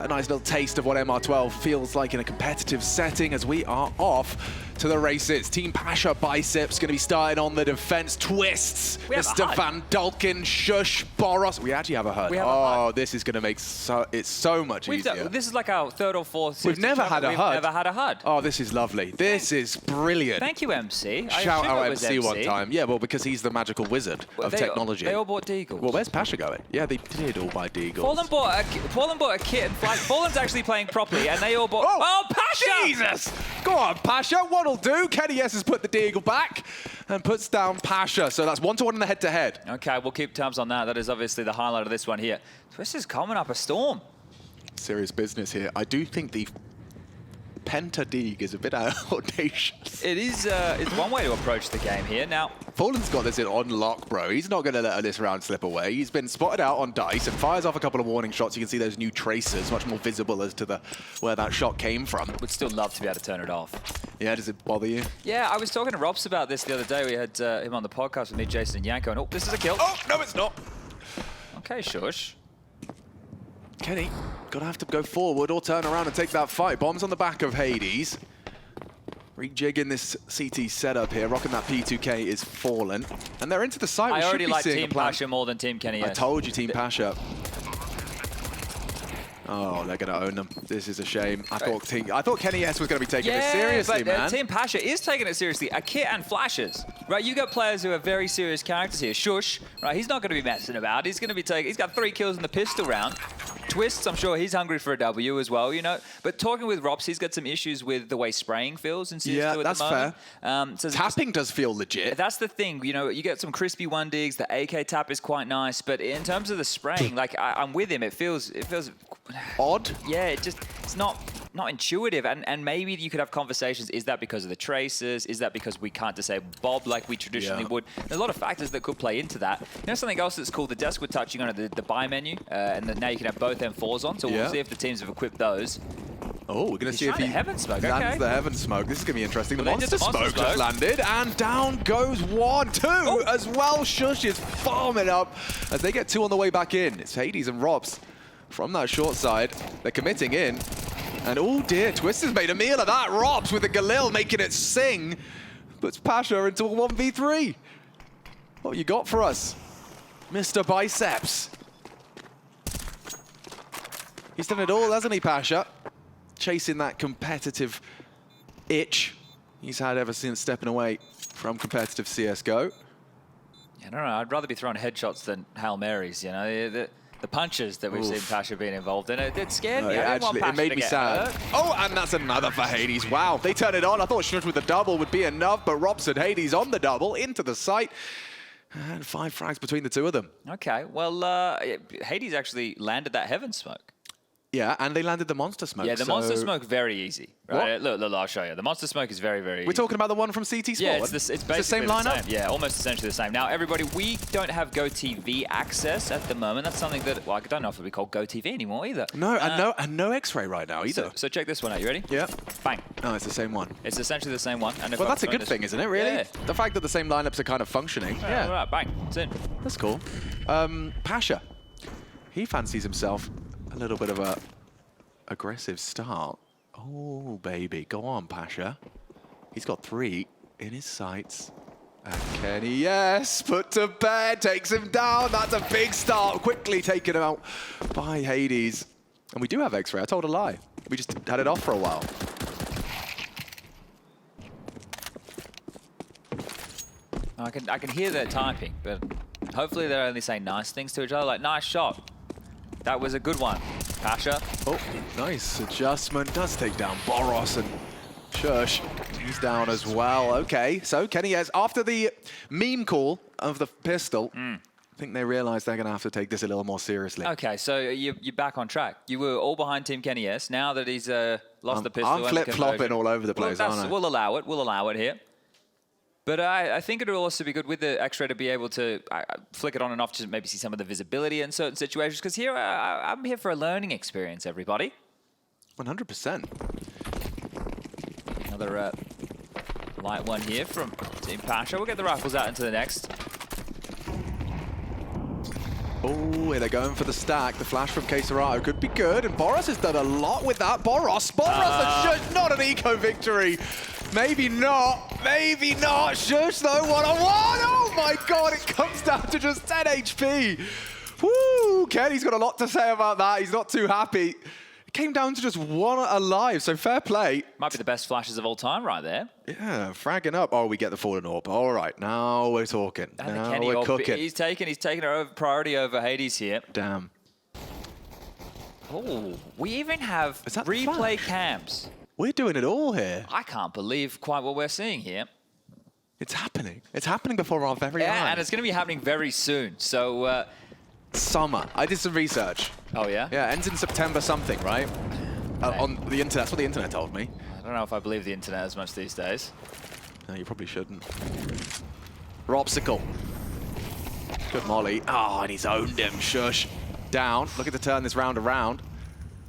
A nice little taste of what MR12 feels like in a competitive setting as we are off to the races. Team PashaBiceps going to be starting on the defense. Twists, Mr. Van Dulken, Shush, Boros. We actually have a HUD. Oh, this is going to make it so much easier. This is like our third or fourth. We've never had a HUD. We've never had a HUD. Oh, this is lovely. This is brilliant. Thank you, MC. Shout out MC one time. Yeah, well, because he's the magical wizard of technology. They all bought Deagles. Well, where's Pasha going? Yeah, they did all buy Deagles. Fallen bought a kit and flag. Fallen's actually playing properly, and they all bought. Oh, Pasha! Jesus! Go on, Pasha. What'll do? KennyS has put the Deagle back and puts down Pasha. So that's 1-1 in the head-to-head. Okay, we'll keep tabs on that. That is obviously the highlight of this one here. Twist is coming up a storm. Serious business here. I do think the Penta Deag is a bit audacious. It is. It's one way to approach the game here. Now, Fallen's got this on lock, bro. He's not going to let this round slip away. He's been spotted out on dice and fires off a couple of warning shots. You can see those new tracers, much more visible as to where that shot came from. Would still love to be able to turn it off. Yeah, does it bother you? Yeah, I was talking to Robs about this the other day. We had him on the podcast with me, Jason and Yanko, and this is a kill. Oh, no, it's not. Okay, shush. Kenny, gonna have to go forward or turn around and take that fight. Bombs on the back of Hades. Rejigging this CT setup here, rocking that P2K is Fallen. And they're into the site. I already like Team Pasha more than Team KennyS. I told you, Team Pasha. Oh, they're gonna own them. This is a shame. I thought KennyS was gonna be taking this seriously, man. Team Pasha is taking it seriously. A kit and flashes, right? You got players who are very serious characters here. Shush, right? He's not gonna be messing about. He's gonna be taking. He's got 3 kills in the pistol round. Twists, I'm sure he's hungry for a W as well, you know. But talking with Robs, he's got some issues with the way spraying feels in CS2 at the moment. Yeah, that's fair. Tapping does feel legit. That's the thing, you know, you get some crispy 1-digs, the AK tap is quite nice, but in terms of the spraying, like, I'm with him, it feels odd. Yeah, it's not intuitive, and maybe you could have conversations. Is that because of the traces? Is that because we can't disable Bob like we traditionally would? There's a lot of factors that could play into that. You know, something else that's cool, the desk with touching on the buy menu, and then now you can have both M4s on, so we'll see if the teams have equipped those. Oh, we're going to see if he Heaven Smoke. lands the Heaven Smoke. This is going to be interesting. The Monster Smoke just landed, and down goes 1, 2 as well. Shush is farming up as they get 2 on the way back in. It's Hades and Robs from that short side. They're committing in. And oh dear, Twist has made a meal of that. Robs with the Galil making it sing. Puts Pasha into a 1v3. What you got for us, Mr. Biceps? He's done it all, hasn't he, Pasha? Chasing that competitive itch he's had ever since stepping away from competitive CSGO. Yeah, I don't know, I'd rather be throwing headshots than Hail Marys, you know? The punches that we've seen Pasha being involved in, it scared me. It made me sad. Oh, and that's another for Hades. Wow, they turned it on. I thought Shush with the double would be enough, but Robs and Hades on the double into the site. And 5 frags between the 2 of them. Okay, well, Hades actually landed that Heaven Smoke. Yeah, and they landed the Monster Smoke. Yeah, the Monster Smoke, very easy. Right? Look, I'll show you. The Monster Smoke is very, very easy. We're talking about the one from CT Sport? Yeah, it's basically the same lineup? Yeah, almost essentially the same. Now, everybody, we don't have GoTV access at the moment. That's something that, well, I don't know if it'll be called GoTV anymore either. No, and no X-ray right now either. So check this one out. You ready? Yeah. Bang. No, it's the same one. It's essentially the same one. And well, that's a good thing, isn't it, really? Yeah. The fact that the same lineups are kind of functioning. Yeah. All right, bang. It's in. That's cool. Pasha, he fancies himself a little bit of a aggressive start. Oh, baby. Go on, Pasha. He's got 3 in his sights. And KennyS put to bed, takes him down. That's a big start. Quickly taken out by Hades. And we do have X-ray. I told a lie. We just had it off for a while. I can hear their typing, but hopefully they're only saying nice things to each other, like, nice shot. That was a good one, Pasha. Oh, nice adjustment. Does take down Boros, and Shush, he's down as well. Okay, so KennyS, after the meme call of the pistol, I think they realize they're going to have to take this a little more seriously. Okay, so you're back on track. You were all behind Team KennyS. Now that he's lost the pistol, I'm flip-flopping all over the place, aren't I? We'll allow it. We'll allow it here. But I think it will also be good with the X-ray to be able to flick it on and off to maybe see some of the visibility in certain situations. Because here, I'm here for a learning experience, everybody. 100%. Another light one here from Team Pasha. We'll get the rifles out into the next. Oh, they're going for the stack. The flash from KennyS could be good, and Boros has done a lot with that. Boros, not an eco victory. Maybe not. Maybe not. Shush, though, 1-on-1. Oh my god, it comes down to just 10 HP. Woo! Kenny's got a lot to say about that. He's not too happy. It came down to just 1 alive, so fair play. Might be the best flashes of all time right there. Yeah, fragging up. Oh, we get the fallen orb. All right, now we're talking. And now we're cooking. He's taking our priority over Hades here. Damn. Oh, we even have replay cams. We're doing it all here. I can't believe quite what we're seeing here. It's happening. It's happening before our very eyes. Yeah, and it's going to be happening very soon. So, summer. I did some research. Oh, yeah? Yeah, ends in September something, right? On the internet. That's what the internet told me. I don't know if I believe the internet as much these days. No, you probably shouldn't. Ropsicle. Good molly. Oh, and he's owned him. Shush. Down. Looking to turn this round around.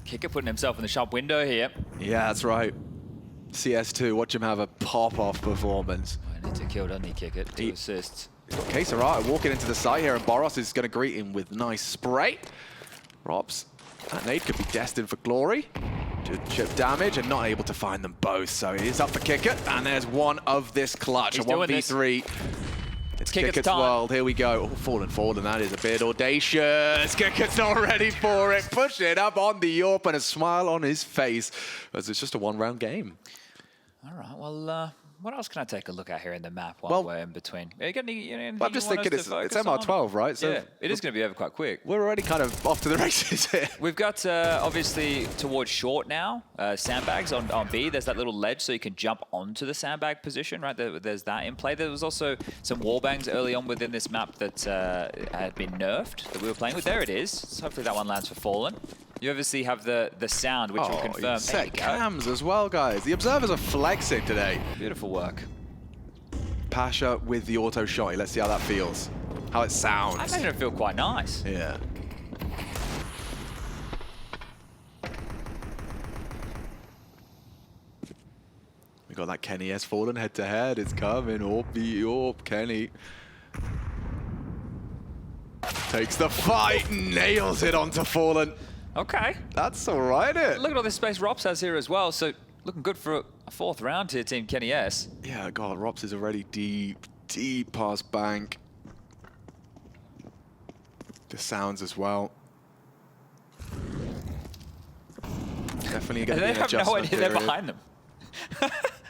Kicker putting himself in the shop window here. Yeah, that's right. CS2, watch him have a pop-off performance. I need to kill, doesn't he, Kicker? 2 assists. He's got KennyS walking into the site here, and Boros is going to greet him with nice spray. Robs, that nade could be destined for glory. Chip damage and not able to find them both, so he is up for Kicker, and there's one of this clutch. He's a 1v3. It's Kicker's world. Here we go. Oh, fallen. That is a bit audacious. Kicker's not ready for it. Push it up on the AWP and a smile on his face as it's just a 1-round game. All right, well, what else can I take a look at here in the map while we're in between? Are you got anything I'm just thinking it's MR12, right? So yeah, it is going to be over quite quick. We're already kind of off to the races here. We've got, obviously, towards short now, sandbags on B. There's that little ledge so you can jump onto the sandbag position, right? There's that in play. There was also some wallbangs early on within this map that had been nerfed that we were playing with. There it is. So hopefully that one lands for Fallen. You obviously have the sound, which will confirm. Set cams as well, guys. The observers are flexing today. Beautiful work. Pasha with the auto shot. Let's see how that feels. How it sounds. I imagine it feel quite nice. Yeah. We got that KennyS Fallen head-to-head. It's coming. Orp, Kenny. Takes the fight, nails it onto Fallen. Okay. That's all right, Look at all this space Rops has here as well, so looking good for a 4th round here, Team KennyS. Yeah, God, Rops is already deep past bank. The sounds as well. Definitely going to be an adjustment period. They have no idea they're behind them.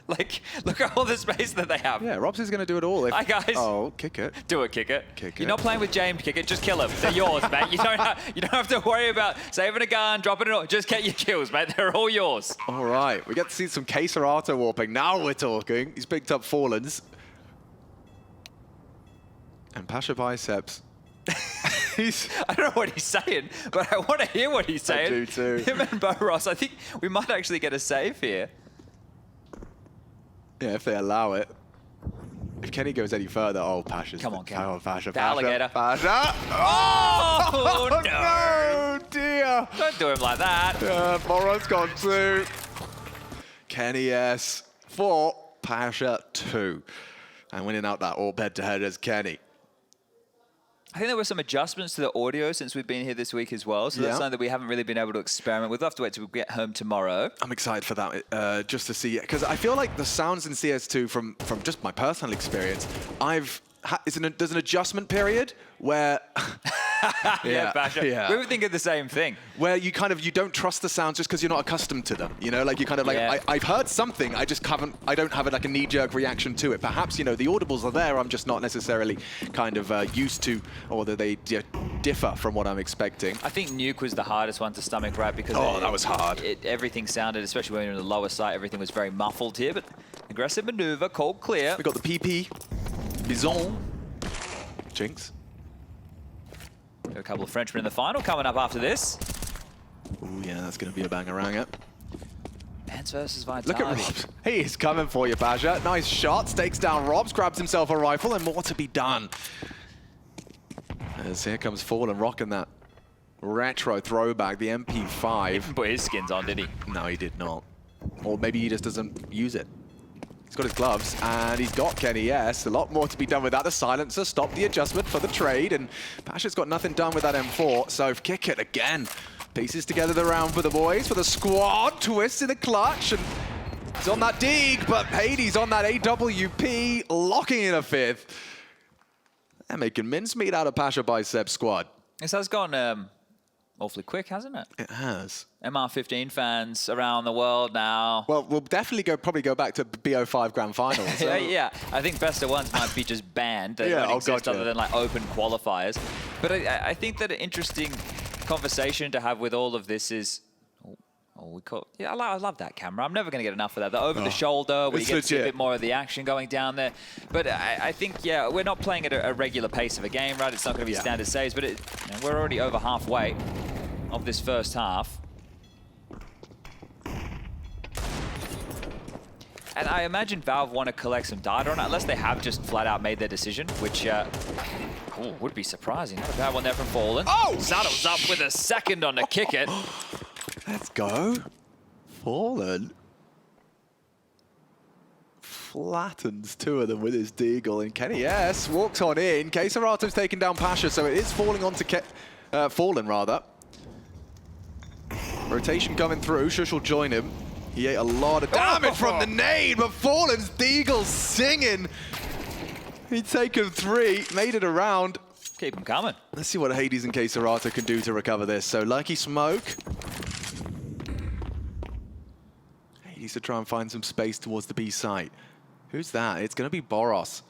Like, look at all the space that they have. Yeah, Robs is going to do it all. Hi, guys. Oh, kick it. Do it, kick it. Kick it. You're not playing with James, kick it. Just kill him. They're yours, mate. You don't have to worry about saving a gun, dropping it all. Just get your kills, mate. They're all yours. All right. We get to see some KennyS warping. Now we're talking. He's picked up Fallens. And PashaBiceps. I don't know what he's saying, but I want to hear what he's saying. I do too. Him and Boros, I think we might actually get a save here. Yeah, if they allow it. If Kenny goes any further, Pasha's... Come on, Kenny. Oh, Pasha. Alligator. Pasha. Oh, no. No, dear. Don't do him like that. Boros got 2. KennyS 4, Pasha 2. And winning out that AWP head-to-head as Kenny. I think there were some adjustments to the audio since we've been here this week as well. So that's something that we haven't really been able to experiment with. We'll have to wait till we get home tomorrow. I'm excited for that, just to see it. Because I feel like the sounds in CS2, from just my personal experience, there's an adjustment period where... Yeah, Pasha. Yeah. We were thinking the same thing. Where you don't trust the sounds just because you're not accustomed to them. You know, like you kind of like, I've heard something, I don't have like a knee-jerk reaction to it. Perhaps, the audibles are there, I'm just not necessarily kind of used to, or that they differ from what I'm expecting. I think Nuke was the hardest one to stomach, right? Because that was hard. Everything sounded, especially when you're in the lower side, everything was very muffled here, but aggressive maneuver, cold clear. We got the PP, Bison, Jinx. Got a couple of Frenchmen in the final coming up after this. Oh yeah, that's going to be a banger-ranger. Mans versus Vitality. Look at Robs. He is coming for you, Pasha. Nice shot. Stakes down Robs, grabs himself a rifle, and more to be done. As here comes Fallen rocking that retro throwback, the MP5. He didn't put his skins on, did he? No, he did not. Or maybe he just doesn't use it. He's got his gloves, and he's got KennyS. A lot more to be done with that. The silencer stopped the adjustment for the trade, and Pasha's got nothing done with that M4, so kick it again. Pieces together the round for the boys, for the squad. Twist in the clutch, and he's on that dig, but Hades on that AWP, locking in a 5th. They're making mincemeat out of PashaBiceps squad. This has gone awfully quick, hasn't it? It has. MR15 fans around the world now. Well, we'll definitely probably go back to BO5 Grand Finals. So. Yeah, I think best of ones might be just banned. They Yeah, don't exist gotcha. other than like open qualifiers. But I think that an interesting conversation to have with all of this is, I love that camera. I'm never going to get enough of that. The over the shoulder, where you get to see a bit more of the action going down there. But I think, yeah, we're not playing at a regular pace of a game, right? It's not going to be standard saves, but we're already over halfway of this first half. And I imagine Valve want to collect some data on it, unless they have just flat out made their decision, which would be surprising. Not a bad one there from Fallen. Oh! Saddles up with a second on to kick it. Let's go. Fallen. Flattens 2 of them with his deagle, and KennyS walks on in. KSerato's taking down Pasha, so it is falling onto Fallen, rather. Rotation coming through. Shush will join him. He ate a lot of damage from the nade, but Fallen's deagle singing. He'd taken 3, made it around. Keep him coming. Let's see what Hades and KSerato can do to recover this. So Lucky Smoke. Hades to try and find some space towards the B site. Who's that? It's going to be Boros.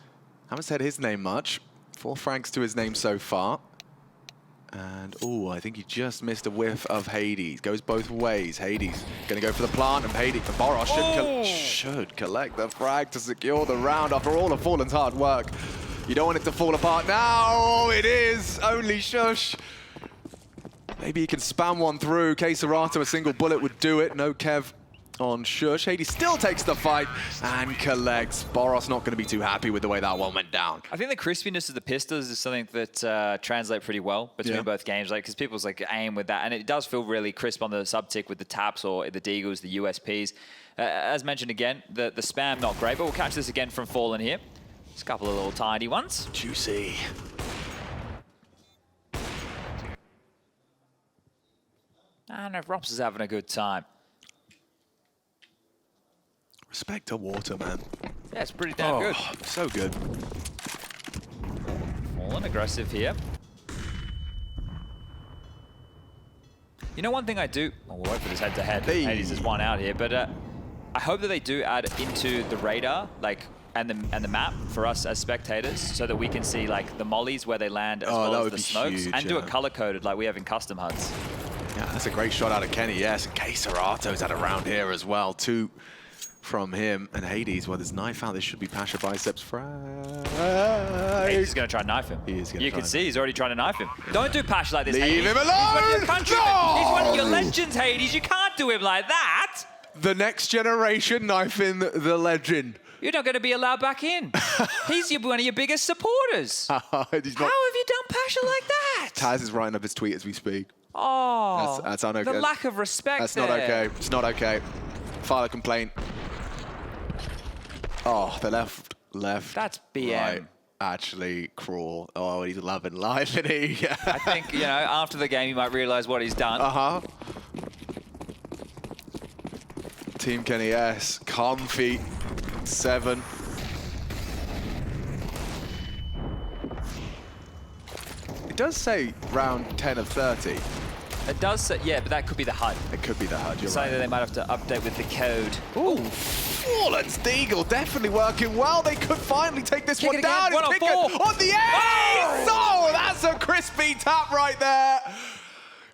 Haven't said his name much. 4 francs to his name so far. And, oh, I think he just missed a whiff of Hades. Goes both ways. Hades going to go for the plant, and Boros should collect the frag to secure the round after all of Fallen's hard work. You don't want it to fall apart now. Oh, it is. Only Shush. Maybe he can spam one through. KSerato, a single bullet would do it. No Kev on Shush. Hades still takes the fight and collects. Boros not going to be too happy with the way that one went down. I think the crispiness of the pistols is something that translates pretty well between both games, like because people's like aim with that, and it does feel really crisp on the subtick with the taps or the deagles, the USPs. As mentioned again, the spam not great, but we'll catch this again from Fallen here. Just a couple of little tiny ones. Juicy. And Rops is having a good time. Respect to water, man. Yeah, it's pretty damn good. So good. Fallen aggressive here. You know, one thing I do... Well, we'll wait for this head-to-head. Hades is one out here, but I hope that they do add into the radar, like, and the map for us as spectators, so that we can see like the mollies where they land as well as the smokes, and do it color-coded like we have in custom HUDs. Yeah, that's a great shot out of KennyS. And KSerato's had a round here as well. 2 from him, and Hades, well, there's knife out. This should be PashaBiceps frag. Hades is going to try and knife him. He is going to You can see he's already trying to knife him. Don't do Pasha like this, Leave Hades. him alone! He's one of your countrymen. No! He's one of your legends, Hades. You can't do him like that. The next generation knifing the legend. You're not going to be allowed back in. He's one of your biggest supporters. How have you done Pasha like that? Taz is writing up his tweet as we speak. Oh, that's unokay. The lack of respect That's there. not okay. It's not okay. File a complaint. Oh, the left. That's BM. Right. Actually, cruel. Oh, he's loving life, isn't he? I think, you know, after the game, you might realize what he's done. Uh-huh. Team KennyS, comfy, 7. It does say round 10 of 30. It does say, yeah, but that could be the HUD. It could be the HUD, you're Something right. that they might have to update with the code. Ooh, Fallen's deagle definitely working well. They could finally take this one down. One on 4. On the ace! Oh, that's a crispy tap right there.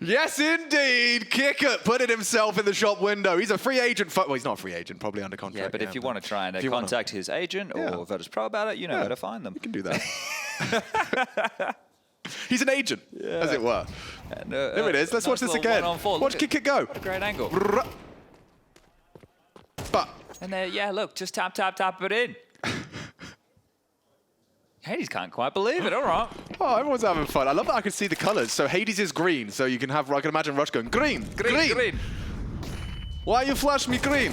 Yes, indeed. Kicker putting himself in the shop window. He's a free agent. Well, he's not a free agent, probably under contract. Yeah, but if you want to try and contact his agent or Virtus.pro about it, you know where to find them. You can do that. He's an agent, as it were. And, there it is. Let's watch this again. Watch Kick It go. What a great angle. But. And there, yeah, look, just tap, tap, tap it in. Hades can't quite believe it. All right. Oh, everyone's having fun. I love that I can see the colors. So Hades is green. So you can have, I can imagine Rush going, green, green, green. Why you flash me green?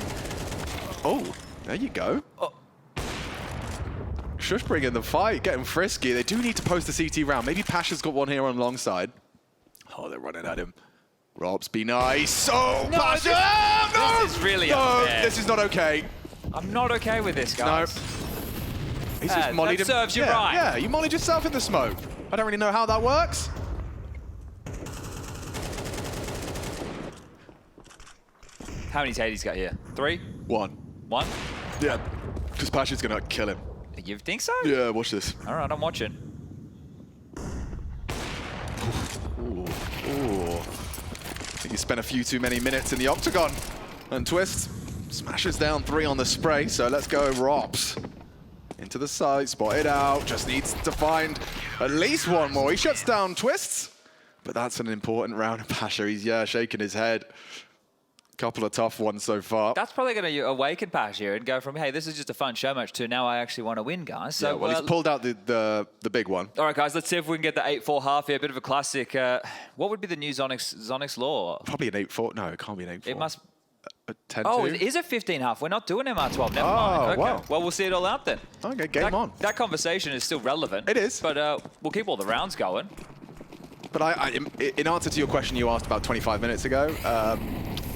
Oh, there you go. Shush bring in the fight, getting frisky. They do need to post the CT round. Maybe Pasha's got one here on long side. Oh, they're running at him. Robs, be nice. Oh, no, Pasha! No! This is really unfair. This is not okay. I'm not okay with this, guys. No. He's just mollied him. Serves you right. Yeah, you mollied yourself in the smoke. I don't really know how that works. How many Hades got here? 3? 1. 1? Yeah, because Pasha's going to kill him. You think so? Yeah, watch this. All right, I'm watching. Ooh. I think he spent a few too many minutes in the octagon. And Twist smashes down 3 on the spray, so let's go Robs. Into the side, spot it out, just needs to find at least one more. He shuts down Twists, but that's an important round of Pasha. He's, shaking his head. Couple of tough ones so far. That's probably going to awaken Pasha and go from, hey, this is just a fun show match to now I actually want to win, guys. So, yeah, well, he's pulled out the big one. All right, guys, let's see if we can get the 8-4 half here. A bit of a classic. What would be the new Zonics law? Probably an 8-4. No, it can't be an 8-4. It must... A 10-2? Oh, it is a 15 half. We're not doing MR12. Never mind. Okay. Wow. Well, we'll see it all out then. Okay, game on. That conversation is still relevant. It is. But we'll keep all the rounds going. But in answer to your question you asked about 25 minutes ago,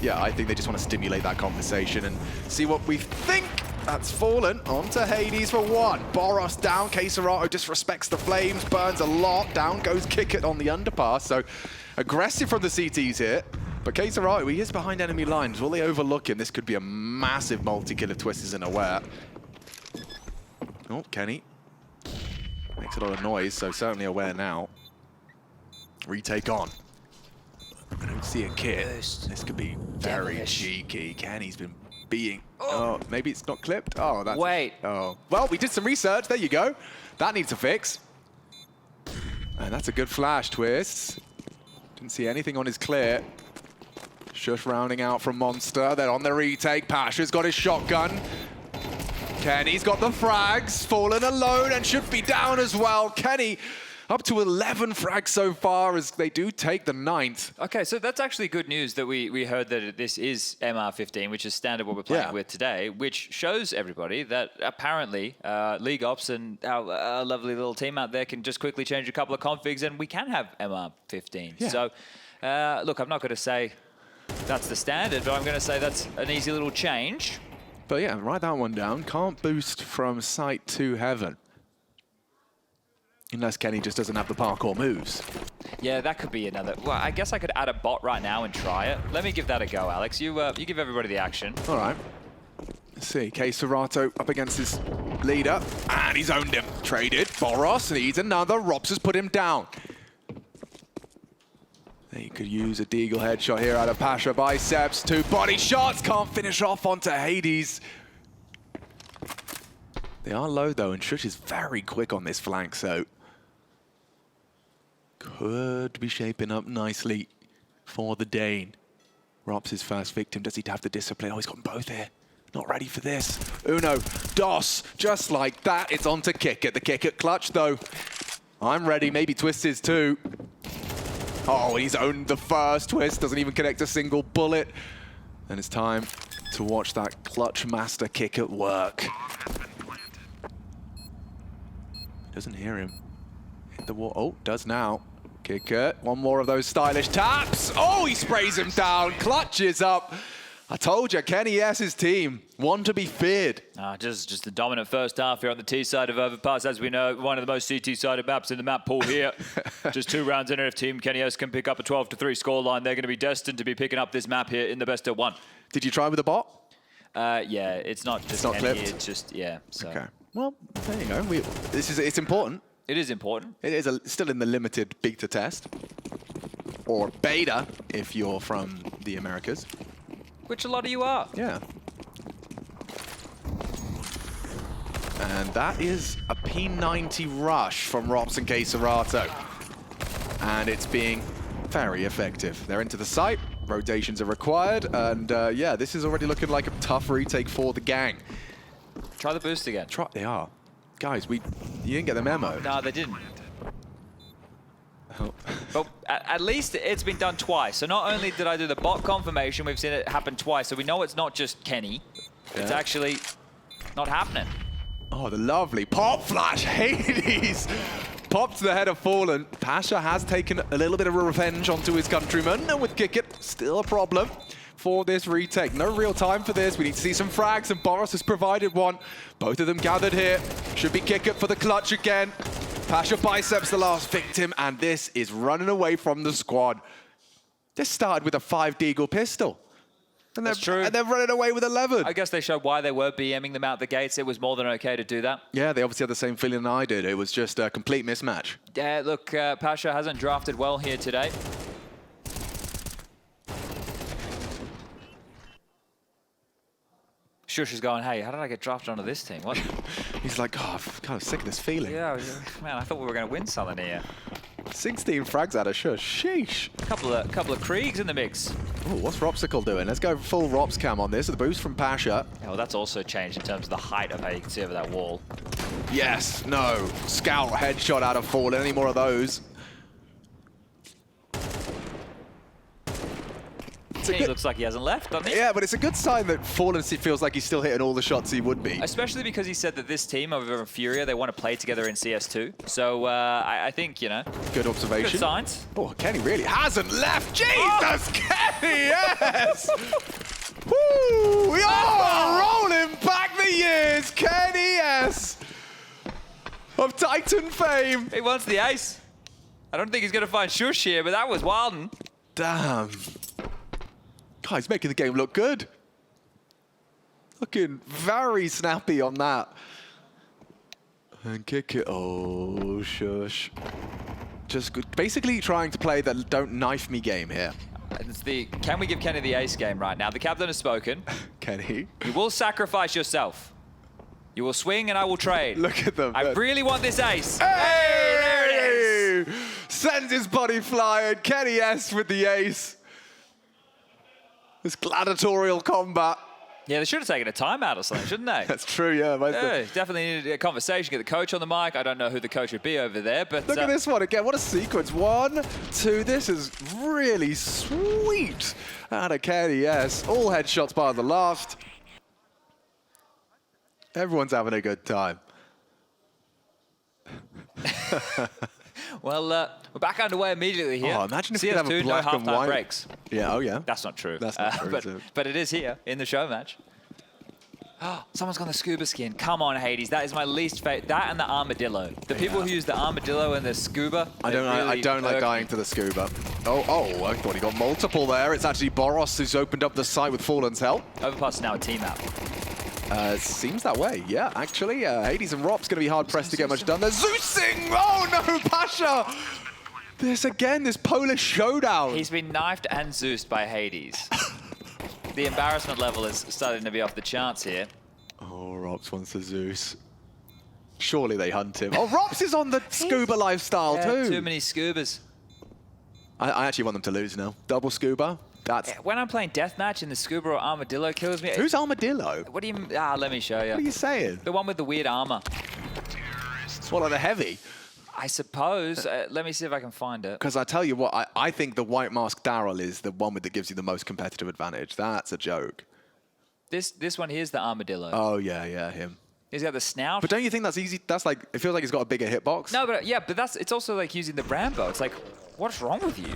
yeah, I think they just want to stimulate that conversation and see what we think. That's fallen onto Hades for 1. Boros down. KennyS disrespects the flames, burns a lot. Down goes Kickit on the underpass. So aggressive from the CTs here. But KennyS, he is behind enemy lines. Will they overlook him? This could be a massive multi-kill if Twist isn't aware. Oh, Kenny. Makes a lot of noise, so certainly aware now. Retake on. I don't see a kit. This could be very cheeky. Kenny's been being... Oh, maybe it's not clipped? Oh, that's... Wait. Oh. Well, we did some research. There you go. That needs a fix. And that's a good flash, Twist. Didn't see anything on his clear. Shush rounding out from Monster. Then on the retake, Pasha's got his shotgun. Kenny's got the frags. Fallen alone and should be down as well. Kenny up to 11 frags so far as they do take the 9th. Okay, so that's actually good news that we heard that this is MR15, which is standard what we're playing with today, which shows everybody that apparently League Ops and our lovely little team out there can just quickly change a couple of configs and we can have MR15. Yeah. So, look, I'm not going to say that's the standard, but I'm going to say that's an easy little change. But yeah, write that one down. Can't boost from sight to heaven. Unless Kenny just doesn't have the parkour moves. Yeah, that could be another... Well, I guess I could add a bot right now and try it. Let me give that a go, Alex. You give everybody the action. All right. Let's see. KennyS up against his leader. And he's owned him. Traded. Boros needs another. Robs has put him down. They could use a Deagle headshot here out of PashaBiceps. 2 body shots. Can't finish off onto Hades. They are low, though, and Shush is very quick on this flank, so... Could be shaping up nicely for the Dane. Robs his first victim. Does he have the discipline? Oh, he's got them both here. Not ready for this. Uno, DOS, just like that. It's on to Kickit. The Kickit clutch, though. I'm ready. Maybe Twist is too. Oh, he's owned the first. Twist doesn't even connect a single bullet. And it's time to watch that clutch master Kickit work. Doesn't hear him. Hit the wall. Oh, does now. Kickit. One more of those stylish taps. Oh, he sprays him down. Clutches up. I told you, KennyS's team, one to be feared. Just the dominant first half here on the T side of Overpass. As we know, one of the most CT-sided maps in the map pool here. Just 2 rounds in, and if Team KennyS can pick up a 12-3 scoreline, they're going to be destined to be picking up this map here in the best of 1. Did you try with a bot? Yeah, it's not just Kenny, clipped? it's just, yeah. So. Okay. Well, there you go. It's important. It is important. It is still in the limited beta test. Or beta, if you're from the Americas. Which a lot of you are. Yeah. And that is a P90 rush from Robs and KennyS. And it's being very effective. They're into the site. Rotations are required. And yeah, this is already looking like a tough retake for the gang. Try the boost again. They are. Guys, you didn't get the memo. No, they didn't. Oh. But at least it's been done twice. So not only did I do the bot confirmation, we've seen it happen twice. So we know it's not just Kenny. Yeah. It's actually not happening. Oh, the lovely pop flash. Hades popped to the head of Fallen. Pasha has taken a little bit of a revenge onto his countryman, and with Kick It, still a problem for this retake. No real time for this. We need to see some frags, and Boris has provided one. Both of them gathered here. Should be Kick It for the clutch again. PashaBiceps the last victim, and this is running away from the squad. This started with a 5 Deagle pistol. And That's true. And they're running away with 11. I guess they showed why they were BMing them out the gates. It was more than okay to do that. Yeah, they obviously had the same feeling I did. It was just a complete mismatch. Yeah, look, Pasha hasn't drafted well here today. Shush is going, hey, how did I get drafted onto this team? What? He's like, oh, I'm kind of sick of this feeling. Yeah, man, I thought we were going to win something here. 16 frags out of Shush. Sheesh. Couple of Kriegs in the mix. Oh, what's Ropsicle doing? Let's go full Rops cam on this. The boost from Pasha. Yeah, well, that's also changed in terms of the height of how you can see over that wall. Yes, no. Scout headshot out of Fallen. Any more of those? He looks like he hasn't left, doesn't he? Yeah, but it's a good sign that Fallen feels like he's still hitting all the shots he would be. Especially because he said that this team over Furia, they want to play together in CS2. So I think, you know. Good observation. Good signs. Oh, Kenny really hasn't left. Jesus, Kenny, yes! Woo! We are rolling back the years. KennyS of Titan fame. He wants the ace. I don't think he's going to find Shush here, but that was Wilden. Damn. God, he's making the game look good. Looking very snappy on that. And Kick It. Oh, Shush. Just good. Basically trying to play the don't knife me game here. It's the can we give Kenny the ace game right now? The captain has spoken. Kenny. You will sacrifice yourself. You will swing and I will trade. Look at them. I really want this ace. Hey! There it is. Sends his body flying. KennyS with the ace. This gladiatorial combat. Yeah, they should have taken a timeout or something, shouldn't they? That's true, yeah. Yeah, definitely needed a conversation, get the coach on the mic. I don't know who the coach would be over there, but... Look at this one again. What a sequence. 1, 2. This is really sweet out of KennyS. All headshots by the last. Everyone's having a good time. Well, we're back underway immediately here. Oh, imagine if we could have a CS2, black no and halftime white. breaks. Yeah, oh yeah. That's not true. That's not true, but it is here in the show match. Oh, someone's got the scuba skin. Come on, Hades. That is my least favorite. That and the armadillo. The people who use the armadillo and the scuba. I don't like dying to the scuba. Oh, I thought he got multiple there. It's actually Boros who's opened up the site with Fallen's help. Overpass is now a team out. Seems that way, yeah, actually. Hades and Rop's going to be hard-pressed to get much done. They're Zeusing! Oh, no, Pasha! This again, this Polish showdown. He's been knifed and Zeused by Hades. The embarrassment level is starting to be off the charts here. Oh, Rops wants to Zeus. Surely they hunt him. Oh, Rops is on the scuba lifestyle too. Too many scubas. I actually want them to lose now. Double scuba. That's... When I'm playing deathmatch and the scuba or armadillo kills me... Who's armadillo? What do you... let me show you. What are you saying? The one with the weird armor. It's one of the heavy. I suppose. Let me see if I can find it. Because I tell you what, I think the white mask Daryl is the one that gives you the most competitive advantage. That's a joke. This one here's the armadillo. Oh, yeah, him. He's got the snout. But don't you think that's easy? That's like, it feels like he's got a bigger hitbox. No, but yeah, but it's also like using the Rambo. It's like, what's wrong with you?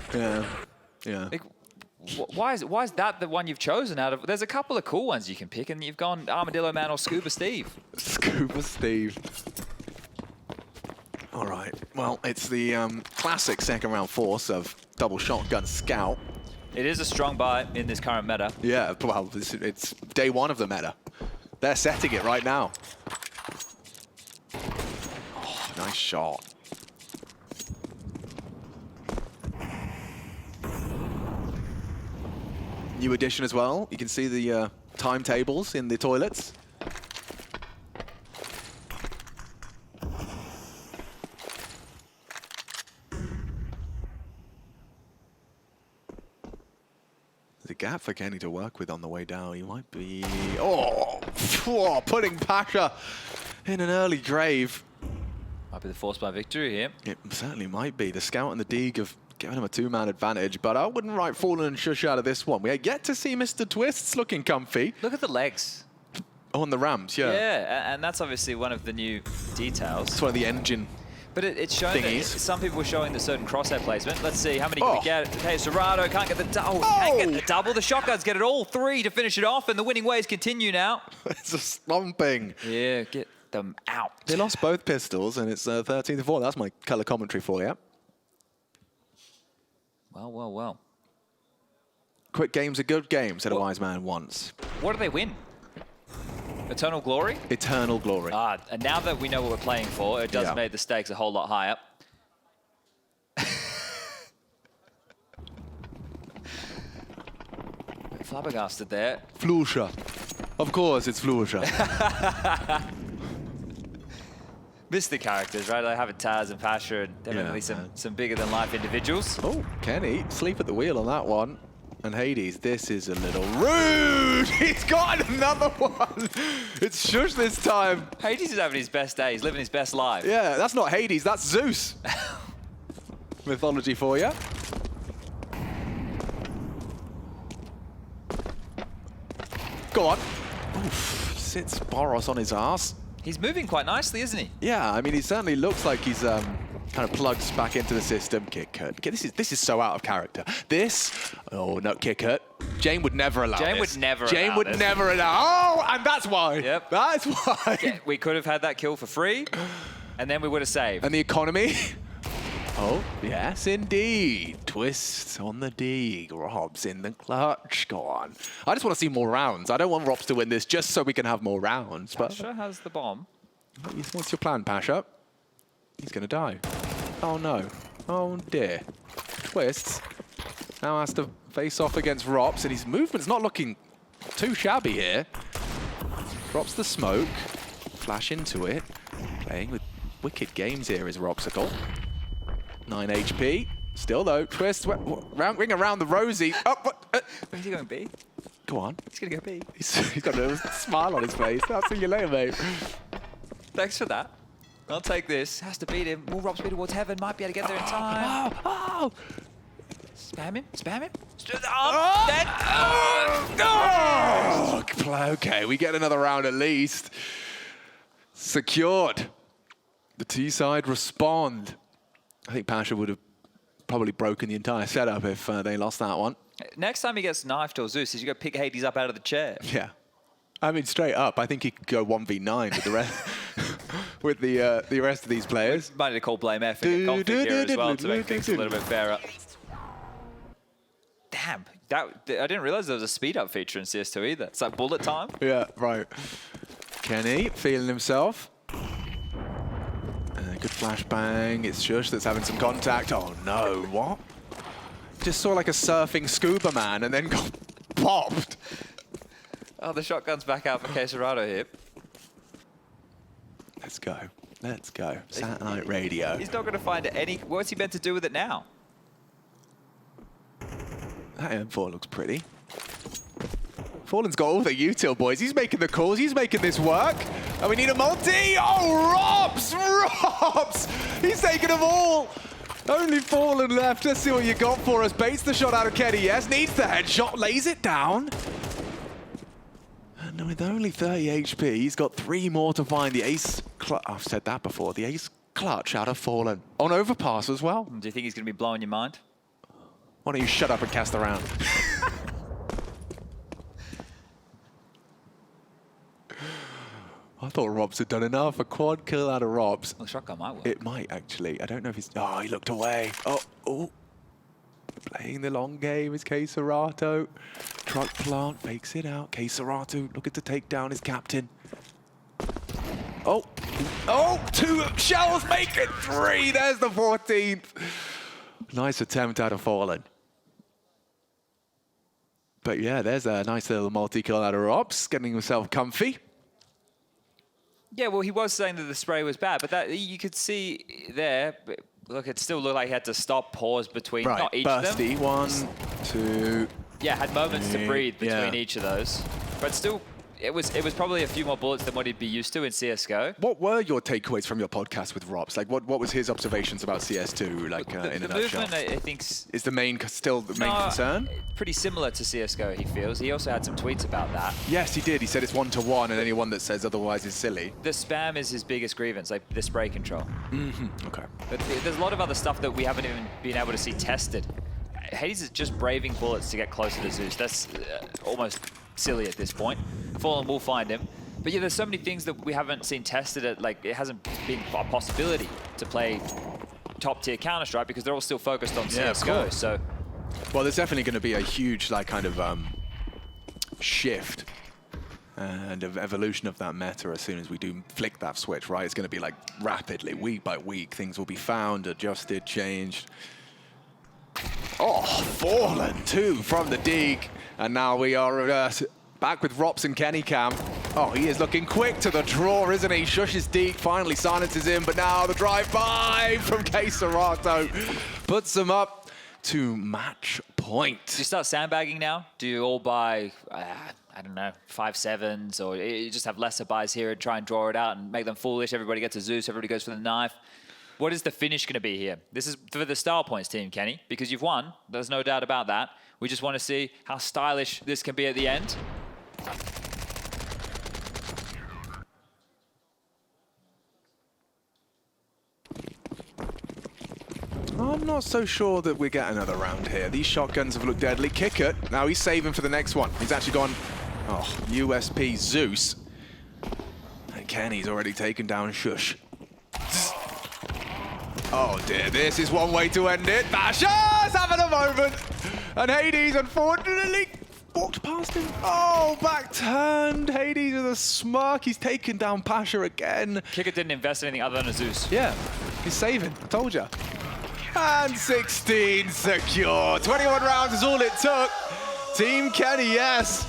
Yeah. Like, why is that the one you've chosen out of? There's a couple of cool ones you can pick, and you've gone Armadillo Man or Scuba Steve. Scuba Steve. All right. Well, it's the classic second round force of double shotgun scout. It is a strong buy in this current meta. Yeah, well, it's day one of the meta. They're setting it right now. Oh, nice shot. New addition as well. You can see the timetables in the toilets. There's a gap for Kenny to work with on the way down. He might be... Oh, putting Pasha in an early grave. Might be the force by victory here. It certainly might be. The Scout and the Deeg have given him a two-man advantage, but I wouldn't write Fallen and Shush out of this one. We are yet to see Mr. Twists looking comfy. Look at the legs. On the ramps, yeah. Yeah, and that's obviously one of the new details. It's one of the engine. But it's showing that some people were showing the certain crosshair placement. Let's see, how many can we get? Okay, Serrato can't get the double. Can't get the double. The shotguns get it all 3 to finish it off, and the winning ways continue now. It's a stomping. Yeah, get them out. They lost both pistols, and it's 13-4. That's my color commentary for you. Well. Quick games are good games, said a wise man once. What do they win? Eternal Glory? Eternal Glory. And now that we know what we're playing for, it does make the stakes a whole lot higher. Flabbergasted there. Flusha. Of course, it's Flusha. Miss the characters, right? Like having Taz and Pasha and definitely some bigger-than-life individuals. Oh, Kenny, sleep at the wheel on that one. And Hades, this is a little rude. He's got another one. It's Shush this time. Hades is having his best day. He's living his best life. Yeah, that's not Hades, that's Zeus. Mythology for you. Go on. Oof, sits Boros on his ass. He's moving quite nicely, isn't he? Yeah, I mean, he certainly looks like he's kind of plugs back into the system. Kick hurt. This is so out of character. Oh no, kick hurt. Jane would never allow Jane this. would never Jane allow would this. never allow. Oh, and that's why. Yep. That's why. Yeah, we could have had that kill for free, and then we would have saved. And the economy. Oh, yes, indeed. Twists on the D. Robs in the clutch. Go on. I just want to see more rounds. I don't want Robs to win this just so we can have more rounds. Pasha has the bomb. What's your plan, Pasha? He's going to die. Oh, no. Oh, dear. Twists. Now has to face off against Rops, and his movement's not looking too shabby here. Drops the smoke. Flash into it. Playing with wicked games here is Ropsicle. 9 HP. Still, though, Twist. Ring around the rosy. Oh, Where's he going, B? Go on. He's going to go B. He's got a smile on his face. I'll see you later, mate. Thanks for that. I'll take this. Has to beat him. Will Rob speed towards heaven? Might be able to get there in time. Spam him. Spam him. Dead. Okay, we get another round at least. Secured. The T-side respond. I think Pasha would have probably broken the entire setup if they lost that one. Next time he gets knifed or Zeus, he's going to pick Hades up out of the chair. Yeah. I mean, straight up, I think he could go 1v9 with the rest, with the rest of these players. Might need to call blame F and get config here as well to make things a little bit fairer. Damn, I didn't realize there was a speed up feature in CS2 either. It's like bullet time. Yeah, right. Kenny feeling himself. Good flashbang. It's Shush that's having some contact. Oh no, what? Just saw like a surfing scuba man and then got popped. Oh, the shotgun's back out for KennyS here. Let's go. Let's go. Satellite radio. He's not going to find any... What's he meant to do with it now? That M4 looks pretty. Fallen's got all the util, boys. He's making the calls. He's making this work. And we need a multi. Oh, Robs! Robs! He's taking them all. Only Fallen left. Let's see what you got for us. Baits the shot out of KennyS. Needs the headshot. Lays it down. And with only 30 HP, he's got 3 more to find. The ace... I've said that before. The ace clutch out of Fallen. On Overpass as well. Do you think he's going to be blowing your mind? Why don't you shut up and cast around? I thought Robs had done enough. A quad kill out of Robs. Well, the shotgun might work. It might, actually. I don't know if he's... Oh, he looked away. Oh. Playing the long game is KennyS. Truck plant, fakes it out. KennyS looking to take down his captain. Oh, 2 shells make it 3. There's the 14th. Nice attempt out of Fallen. But yeah, there's a nice little multi-kill out of Robs, getting himself comfy. Yeah, well, he was saying that the spray was bad, but that you could see there. Look, it still looked like he had to stop, pause between not each Bursty, of them. 1, 2. Yeah, had moments to breathe between each of those. But still, it was probably a few more bullets than what he'd be used to in CSGO. What were your takeaways from your podcast with Robs? Like, what was his observations about CS2, like, in a nutshell? The movement, I think... Is still the main concern? Pretty similar to CSGO, he feels. He also had some tweets about that. Yes, he did. He said it's 1-to-1, and anyone that says otherwise is silly. The spam is his biggest grievance, like the spray control. Okay. But there's a lot of other stuff that we haven't even been able to see tested. Hades is just braving bullets to get closer to Zeus. That's almost silly at this point. Fallen will find him. But yeah, there's so many things that we haven't seen tested at, like, it hasn't been a possibility to play top-tier Counter-Strike because they're all still focused on CSGO, so... Well, there's definitely going to be a huge, like, kind of shift and evolution of that meta as soon as we do flick that switch, right? It's going to be, like, rapidly, week by week, things will be found, adjusted, changed. Oh, Fallen, too, from the dig. And now we are back with Rops and Kenny Cam. Oh, he is looking quick to the draw, isn't he? Shushes Deke finally silences him, but now the drive-by from KennyS puts him up to match point. Do you start sandbagging now? Do you all buy, I don't know, 5-7s, or you just have lesser buys here and try and draw it out and make them foolish? Everybody gets a Zeus, everybody goes for the knife. What is the finish going to be here? This is for the style points team, Kenny, because you've won. There's no doubt about that. We just want to see how stylish this can be at the end. I'm not so sure that we get another round here. These shotguns have looked deadly. Kick it. Now he's saving for the next one. He's actually gone, USP Zeus. And Kenny's already taken down Shush. Oh dear, this is one way to end it. Pasha's having a moment. And Hades, unfortunately, walked past him. Oh, back turned. Hades with a smirk. He's taken down Pasha again. Kicker didn't invest in anything other than a Zeus. Yeah, he's saving. I told you. And 16 secure. 21 rounds is all it took. Team KennyS,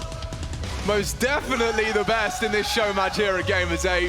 most definitely the best in this show match here at GAMERS8.